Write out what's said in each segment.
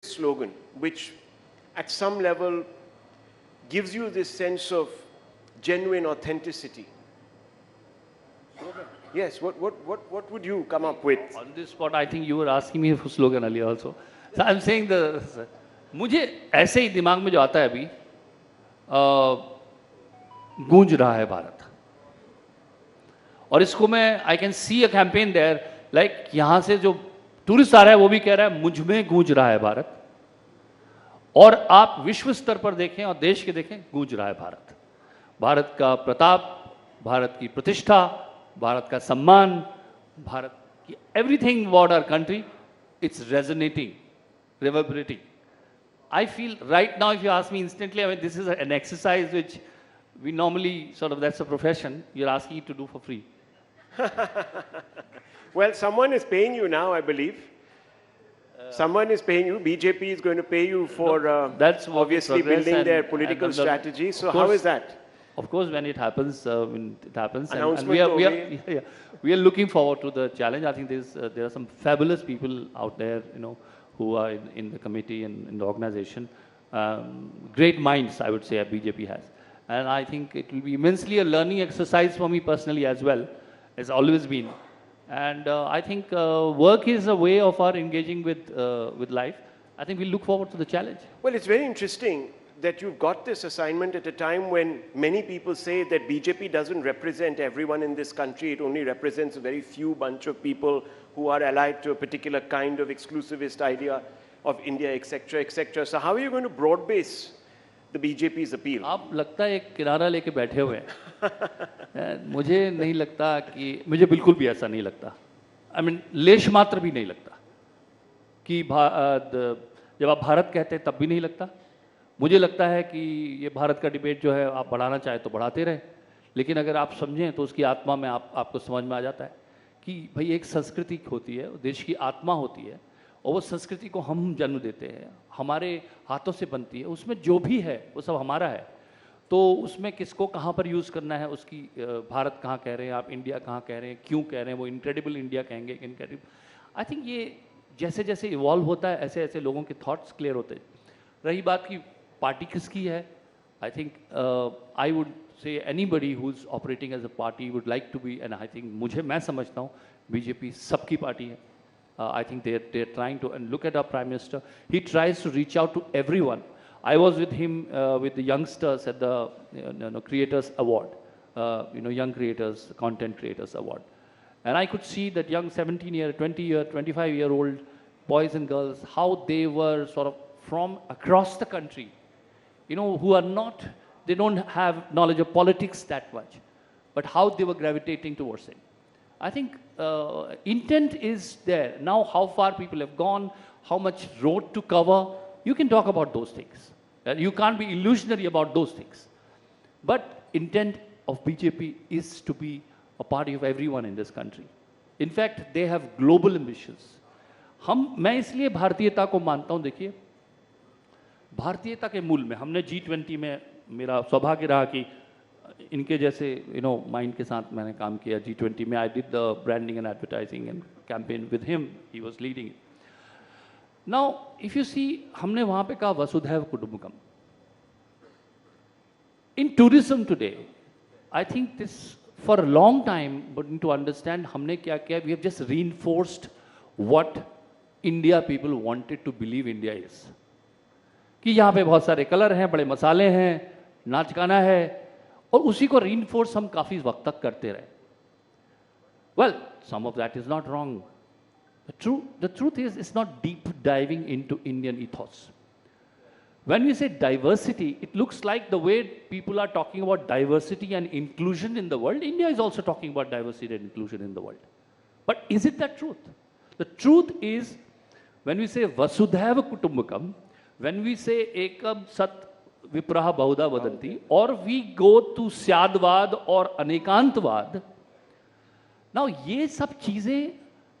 slogan, which at some level gives you this sense of genuine authenticity? Yes, what would you come up with? On this spot, I think you were asking me for slogan earlier also. So I'm saying मुझे ऐसे ही दिमाग में जो आता है अभी गूंज रहा है भारत और इसको मैं I can see a campaign there like यहाँ से जो टूरिस्ट आ रहा है वो भी कह रहा है मुझ में गूंज रहा है भारत और आप विश्व स्तर पर देखें और देश के देखें गूंज रहा है भारत भारत का प्रताप भारत की प्रतिष्ठा भारत का सम्मान भारत की everything about our country it's resonating reverberating. I feel right now, if you ask me instantly, I mean, this is an exercise which we normally sort of, that's a profession, you're asking it to do for free. Well, someone is paying you now, I believe. Someone is paying you. BJP is going to pay you for that's obviously building their political strategy. So how is that? Of course, when it happens, Announcement we are looking forward to the challenge. I think there are some fabulous people out there, you know, who are in the committee and in the organization. Great minds, I would say, BJP has. And I think it will be immensely a learning exercise for me personally as well, as always been. And I think work is a way of our engaging with life. I think we look forward to the challenge. Well, it's very interesting that you've got this assignment at a time when many people say that BJP doesn't represent everyone in this country. It only represents a very few bunch of people who are allied to a particular kind of exclusivist idea of India, etc., etc. So how are you going to broad base the BJP's appeal? आप लगता है एक किनारा लेके बैठे हुए हैं मुझे नहीं लगता कि मुझे बिल्कुल भी ऐसा नहीं लगता I mean, लेश मात्र भी नहीं लगता कि जब आप भारत कहते हैं तब भी नहीं लगता मुझे लगता है कि ये भारत का डिबेट जो है आप बढ़ाना चाहे तो बढ़ाते रहे लेकिन अगर आप समझें तो उसकी आत्मा में आपको समझ में आ जाता है कि भाई एक संस्कृति होती है देश की आत्मा होती है और वो संस्कृति को हम जन्म देते हैं हमारे हाथों से बनती है उसमें जो भी है वो सब हमारा है तो उसमें किसको कहाँ पर यूज़ करना है उसकी भारत कहाँ कह रहे हैं आप इंडिया कहाँ कह रहे हैं क्यों कह रहे हैं वो इनक्रेडिबल इंडिया कहेंगे इनक्रेडिबल आई थिंक ये जैसे जैसे इवॉल्व होता है ऐसे ऐसे लोगों के थॉट्स क्लियर होते हैं रही बात की पार्टी किसकी है I think I would say anybody who is operating as a party would like to be and I think मैं समझता हूँ बीजेपी सबकी पार्टी है I think they are trying to and look at our prime minister he tries to reach out to everyone I was with him with the youngsters at the creators award young creators content creators award and I could see that young 17-year 20-year 25-year-old boys and girls how they were sort of from across the country who are not, they don't have knowledge of politics that much, but how they were gravitating towards it. I think intent is there. Now how far people have gone, how much road to cover, you can talk about those things. You can't be illusionary about those things. But intent of BJP is to be a party of everyone in this country. In fact, they have global ambitions. मैं इसलिए भारतीयता को मानता हूँ देखिए भारतीयता के मूल में हमने G20 में मेरा सौभाग्य रहा कि इनके जैसे माइंड के साथ मैंने काम किया G20 में I did the branding and advertising and campaign with him he was leading it now if you see हमने वहां पे कहा वसुधैव कुटुंबकम in tourism today I think this for a long time but to understand हमने क्या किया we have just reinforced what India people wanted to believe India is कि यहाँ पे बहुत सारे कलर हैं बड़े मसाले हैं नाच गाना है और उसी को रीइंफोर्स हम काफ़ी वक्त तक करते रहे well some of that is not wrong the truth is it's not deep diving into Indian ethos when we say diversity it looks like the way people are talking about diversity and inclusion in the world India is also talking about diversity and inclusion in the world but is it the truth is when we say vasudhaiva kutumbakam when we say ekam sat vipraha bahuda vadanti or we go to syadvad or anekantvad now ye sab cheeze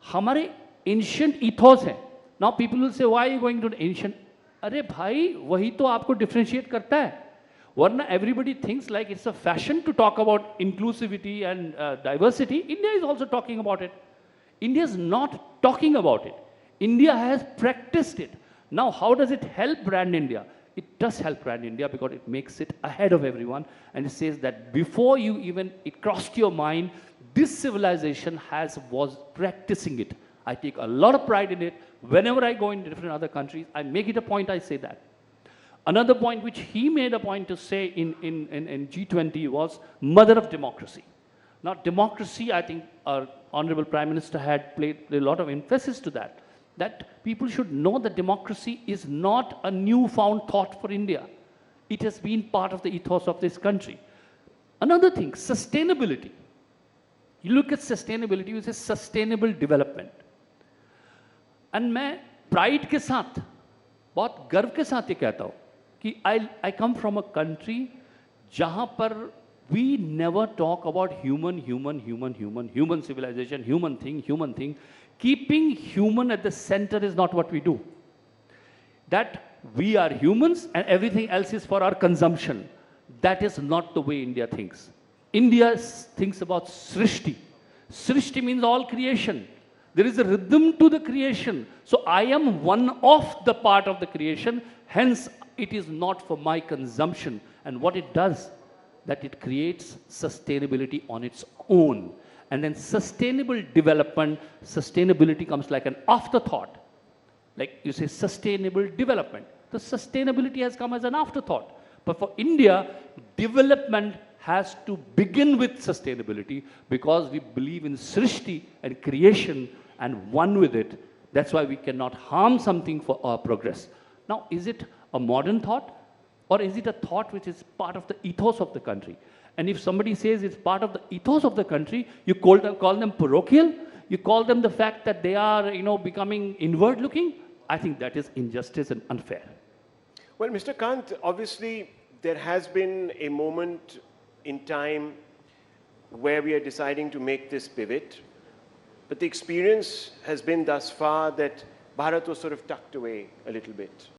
hamare ancient ethos hai now people will say why are you going to ancient अरे भाई वही तो आपको differentiate करता है वरना everybody thinks like it's a fashion to talk about inclusivity and diversity India is also talking about it India is not talking about it India has practiced it Now, how does it help brand India? It does help brand India because it makes it ahead of everyone, and it says that before you even, it crossed your mind, this civilization was practicing it. I take a lot of pride in it. Whenever I go into different other countries, I make it a point, I say that. Another point which he made a point to say in G20 was mother of democracy. Now, democracy, I think our Honorable Prime Minister had played a lot of emphasis to that people should know that democracy is not a newfound thought for India. It has been part of the ethos of this country. Another thing, sustainability. You look at sustainability, you say sustainable development. And मैं pride के साथ, बहुत गर्व के साथ ये कहता हूँ कि I come from a country जहाँ पर we never talk about human civilization, human thing. Keeping human at the center is not what we do. That we are humans and everything else is for our consumption. That is not the way India thinks. India thinks about Srishti. Srishti means all creation. There is a rhythm to the creation. So I am one of the part of the creation. Hence, it is not for my consumption. And what it does, that it creates sustainability on its own. And then sustainable development, sustainability comes like an afterthought. Like you say, sustainable development. The sustainability has come as an afterthought. But for India, development has to begin with sustainability because we believe in Srishti and creation and one with it. That's why we cannot harm something for our progress. Now, is it a modern thought or is it a thought which is part of the ethos of the country? And if somebody says it's part of the ethos of the country, you call them parochial, you call them the fact that they are, becoming inward looking. I think that is injustice and unfair. Well, Mr. Kant, obviously there has been a moment in time where we are deciding to make this pivot, but the experience has been thus far that Bharat was sort of tucked away a little bit.